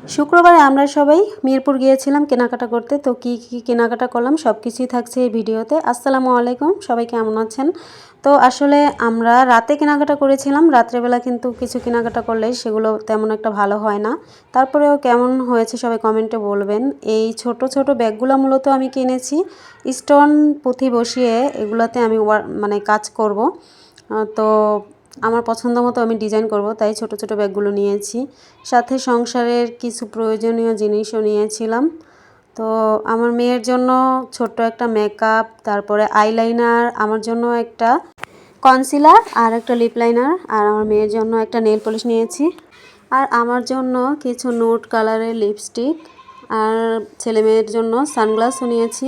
শুক্রবারে আমরা সবাই মিরপুর গিয়েছিলাম কেনাকাটা করতে। তো কি কি কেনাকাটা করলাম সব কিছুই থাকছে এই ভিডিওতে। আসসালামু আলাইকুম, সবাই কেমন আছেন? তো আসলে আমরা রাতে কেনাকাটা করেছিলাম। রাত্রেবেলা কিন্তু কিছু কেনাকাটা করলে সেগুলো তেমন একটা ভালো হয় না। তারপরেও কেমন হয়েছে সবাই কমেন্টে বলবেন। এই ছোট ছোট ব্যাগগুলো মূলত আমি কিনেছি স্টোন পুঁথি বসিয়ে, এগুলোতে আমি মানে কাজ করব। তো আমার পছন্দ মতো আমি ডিজাইন করব, তাই ছোট ছোট ব্যাগগুলো নিয়েছি। সাথে সংসারের কিছু প্রয়োজনীয় জিনিসও নিয়েছিলাম। তো আমার মেয়ের জন্য ছোট্ট একটা মেকআপ, তারপরে আইলাইনার, আমার জন্য একটা কনসিলার আর একটা লিপ লাইনার, আর আমার মেয়ের জন্য একটা নেল পলিশ নিয়েছি, আর আমার জন্য কিছু নুড কালারের লিপস্টিক, আর ছেলে মেয়ের জন্য সানগ্লাসও নিয়েছি,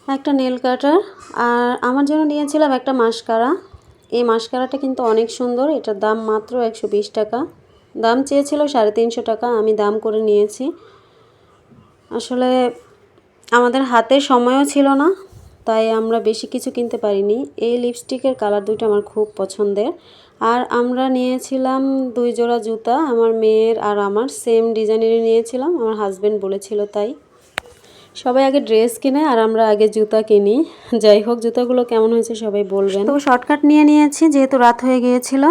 একটা নেল কাটার, আর আমার জন্য নিয়েছিলাম একটা মাস্কারা। এই মাস্কারাটা কিন্তু অনেক সুন্দর, এটার দাম মাত্র 120 টাকা। দাম চেয়েছিল 350 টাকা, আমি দাম করে নিয়েছি। আসলে আমাদের হাতে সময়ও ছিল না, তাই আমরা বেশি কিছু কিনতে পারিনি। এই লিপস্টিকের কালার দুটো আমার খুব পছন্দের। আর আমরা নিয়েছিলাম 2 জোড়া জুতা, আমার মেয়ের আর আমার সেম ডিজাইনেরই নিয়েছিলাম, আমার হাজব্যান্ড বলেছিল তাই। সবাই আগে ড্রেস কিনে আর আমরা আগে জুতা কিনি। যাই হোক, জুতাগুলো কেমন হয়েছে সবাই বলবেন। তো শর্টকাট নিয়ে নিয়েছি যেহেতু রাত হয়ে গিয়েছিল।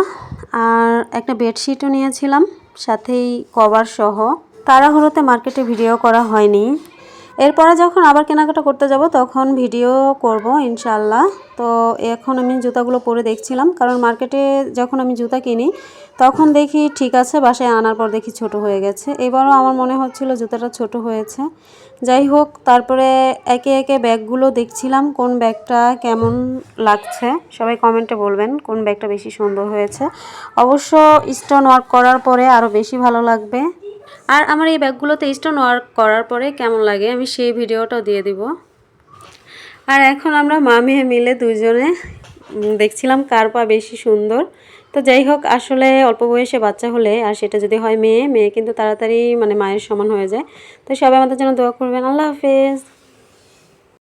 আর একটা বেডশিটও নিয়েছিলাম, সাথেই কভার সহ। তাড়াহুড়োতে মার্কেটে ভিডিও করা হয়নি। এরপরে যখন আবার কেনাকাটা করতে যাব তখন ভিডিও করব ইনশাআল্লাহ। তো এখন আমি জুতাগুলো পরে দেখছিলাম, কারণ মার্কেটে যখন আমি জুতা কিনি তখন দেখি ঠিক আছে, বাসায় আনার পর দেখি ছোট হয়ে গেছে। এবারও আমার মনে হচ্ছিল জুতাটা ছোট হয়েছে। যাই হোক, তারপরে একে একে ব্যাগগুলো দেখছিলাম কোন ব্যাগটা কেমন লাগছে। সবাই কমেন্টে বলবেন কোন ব্যাগটা বেশি সুন্দর হয়েছে। অবশ্য স্টোন ওয়ার্ক করার পরে আরও বেশি ভালো লাগবে। আর আমার এই ব্যাগগুলোতে স্টোন ওয়ার্ক করার পরে কেমন লাগে আমি সেই ভিডিওটাও দিয়ে দিব। আর এখন আমরা মা মেয়ে মিলে দুজনে দেখছিলাম কার পা বেশি সুন্দর। তো যাই হোক, আসলে অল্প বয়সে বাচ্চা হলে আর সেটা যদি হয় মেয়ে, মেয়ে কিন্তু তাড়াতাড়ি মানে মায়ের সমান হয়ে যায়। তো সবাই আমাদের জন্য দোয়া করবেন। আল্লাহ হাফেজ।